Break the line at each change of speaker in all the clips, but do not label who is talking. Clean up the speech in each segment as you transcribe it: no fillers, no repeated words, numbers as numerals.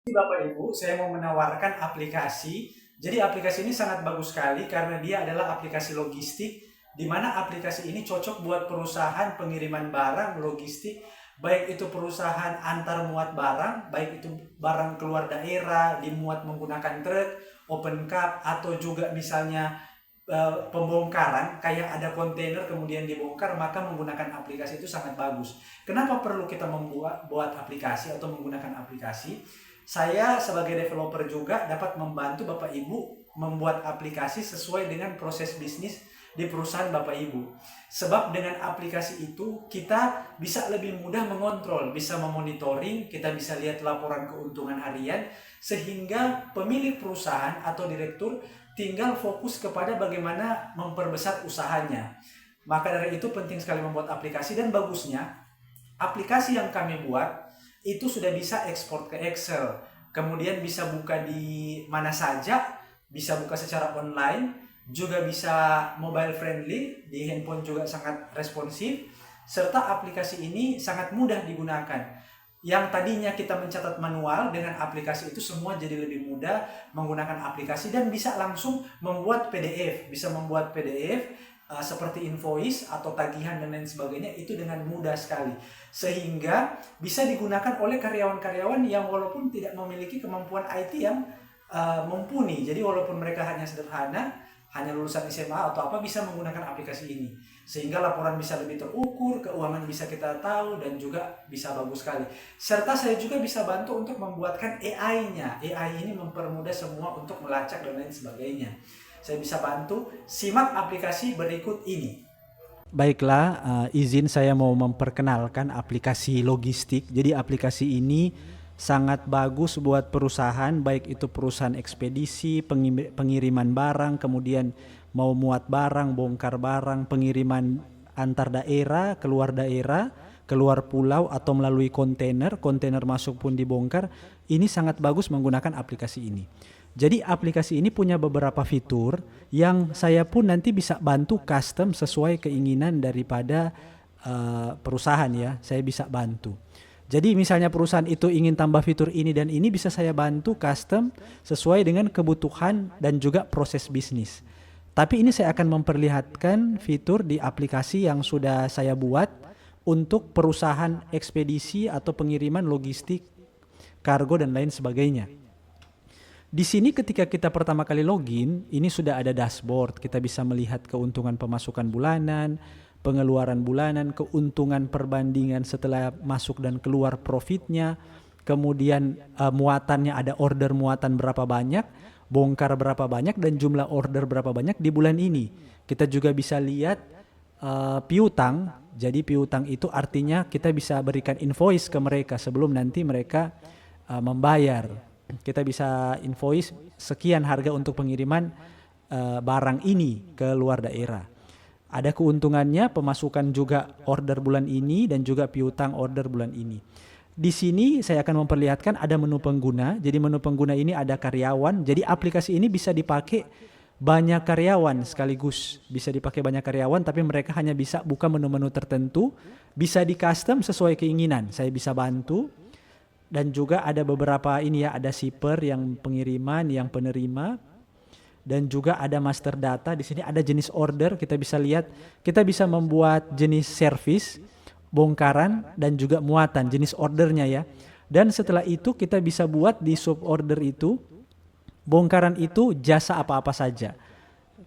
Bapak Ibu, saya mau menawarkan aplikasi. Jadi aplikasi ini sangat bagus sekali karena dia adalah aplikasi logistik, di mana aplikasi ini cocok buat perusahaan pengiriman barang logistik, baik itu perusahaan antar muat barang, baik itu barang keluar daerah dimuat menggunakan truk, open cab, atau juga misalnya pembongkaran, kayak ada kontainer kemudian dibongkar, maka menggunakan aplikasi itu sangat bagus. Kenapa perlu kita membuat aplikasi atau menggunakan aplikasi? Saya sebagai developer juga dapat membantu Bapak Ibu membuat aplikasi sesuai dengan proses bisnis di perusahaan Bapak Ibu. Sebab dengan aplikasi itu kita bisa lebih mudah mengontrol, bisa memonitoring, kita bisa lihat laporan keuntungan harian, sehingga pemilik perusahaan atau direktur tinggal fokus kepada bagaimana memperbesar usahanya. Maka dari itu penting sekali membuat aplikasi, dan bagusnya aplikasi yang kami buat itu sudah bisa ekspor ke Excel, kemudian bisa buka di mana saja, bisa buka secara online, juga bisa mobile friendly, di handphone juga sangat responsif, serta aplikasi ini sangat mudah digunakan. Yang tadinya kita mencatat manual, dengan aplikasi itu semua jadi lebih mudah menggunakan aplikasi, dan bisa langsung membuat PDF, bisa membuat PDF seperti invoice atau tagihan dan lain sebagainya itu dengan mudah sekali, sehingga bisa digunakan oleh karyawan-karyawan yang walaupun tidak memiliki kemampuan IT yang mumpuni. Jadi walaupun mereka hanya sederhana, hanya lulusan SMA atau apa, bisa menggunakan aplikasi ini, sehingga laporan bisa lebih terukur, keuangan bisa kita tahu, dan juga bisa bagus sekali. Serta saya juga bisa bantu untuk membuatkan AI-nya. AI ini mempermudah semua untuk melacak dan lain sebagainya. Saya bisa bantu. Simak aplikasi berikut ini.
Baiklah, izin saya mau memperkenalkan aplikasi logistik. Jadi aplikasi ini sangat bagus buat perusahaan, baik itu perusahaan ekspedisi, pengiriman barang, kemudian mau muat barang, bongkar barang, pengiriman antar daerah, keluar pulau atau melalui kontainer, kontainer masuk pun dibongkar. Ini sangat bagus menggunakan aplikasi ini. Jadi aplikasi ini punya beberapa fitur yang saya pun nanti bisa bantu custom sesuai keinginan daripada perusahaan ya. Saya bisa bantu. Jadi misalnya perusahaan itu ingin tambah fitur ini dan ini, bisa saya bantu custom sesuai dengan kebutuhan dan juga proses bisnis. Tapi ini saya akan memperlihatkan fitur di aplikasi yang sudah saya buat untuk perusahaan ekspedisi atau pengiriman logistik, kargo dan lain sebagainya. Di sini ketika kita pertama kali login, ini sudah ada dashboard. Kita bisa melihat keuntungan pemasukan bulanan, pengeluaran bulanan, keuntungan perbandingan setelah masuk dan keluar profitnya, kemudian muatannya, ada order muatan berapa banyak, bongkar berapa banyak, dan jumlah order berapa banyak di bulan ini. Kita juga bisa lihat piutang. Jadi piutang itu artinya kita bisa berikan invoice ke mereka sebelum nanti mereka membayar. Kita bisa invoice sekian harga untuk pengiriman barang ini ke luar daerah. Ada keuntungannya, pemasukan juga order bulan ini, dan juga piutang order bulan ini. Di sini saya akan memperlihatkan ada menu pengguna. Jadi menu pengguna ini ada karyawan. Jadi aplikasi ini bisa dipakai banyak karyawan sekaligus. Bisa dipakai banyak karyawan, tapi mereka hanya bisa buka menu-menu tertentu. Bisa di custom sesuai keinginan. Saya bisa bantu. Dan juga ada beberapa ini ya, ada shipper yang pengiriman, yang penerima, dan juga ada master data. Di sini ada jenis order, kita bisa lihat, kita bisa membuat jenis service, bongkaran, dan juga muatan, jenis ordernya ya. Dan setelah itu kita bisa buat di sub order itu, bongkaran itu jasa apa-apa saja.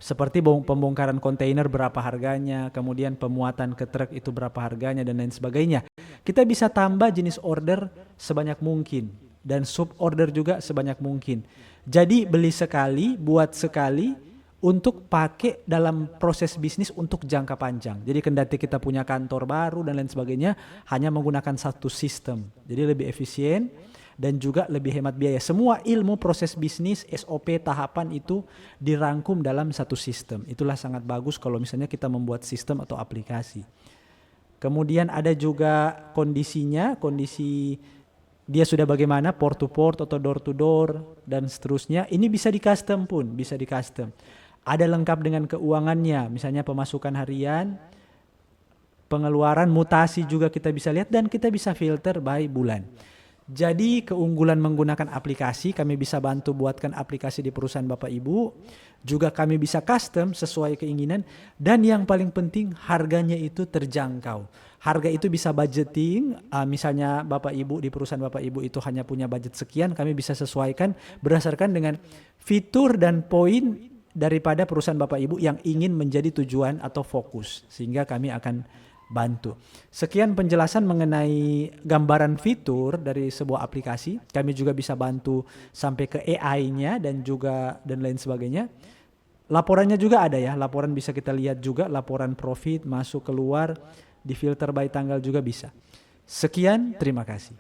Seperti pembongkaran kontainer berapa harganya, kemudian pemuatan ke truk itu berapa harganya, dan lain sebagainya. Kita bisa tambah jenis order sebanyak mungkin dan sub order juga sebanyak mungkin. Jadi beli sekali, buat sekali untuk pakai dalam proses bisnis untuk jangka panjang. Jadi kendati kita punya kantor baru dan lain sebagainya, hanya menggunakan satu sistem. Jadi lebih efisien dan juga lebih hemat biaya. Semua ilmu proses bisnis, SOP, tahapan itu dirangkum dalam satu sistem. Itulah sangat bagus kalau misalnya kita membuat sistem atau aplikasi. Kemudian ada juga kondisinya, kondisi dia sudah bagaimana, port to port atau door to door dan seterusnya. Ini bisa di custom pun, bisa di custom. Ada lengkap dengan keuangannya, misalnya pemasukan harian, pengeluaran, mutasi juga kita bisa lihat, dan kita bisa filter by bulan. Jadi keunggulan menggunakan aplikasi, kami bisa bantu buatkan aplikasi di perusahaan Bapak Ibu. Juga kami bisa custom sesuai keinginan. Dan yang paling penting harganya itu terjangkau. Harga itu bisa budgeting, misalnya Bapak Ibu di perusahaan Bapak Ibu itu hanya punya budget sekian, kami bisa sesuaikan berdasarkan dengan fitur dan poin daripada perusahaan Bapak Ibu yang ingin menjadi tujuan atau fokus. Sehingga kami akan bantu. Sekian penjelasan mengenai gambaran fitur dari sebuah aplikasi. Kami juga bisa bantu sampai ke AI-nya dan lain sebagainya. Laporannya juga ada ya. Laporan bisa kita lihat juga, laporan profit masuk keluar, di filter by tanggal juga bisa. Sekian, terima kasih.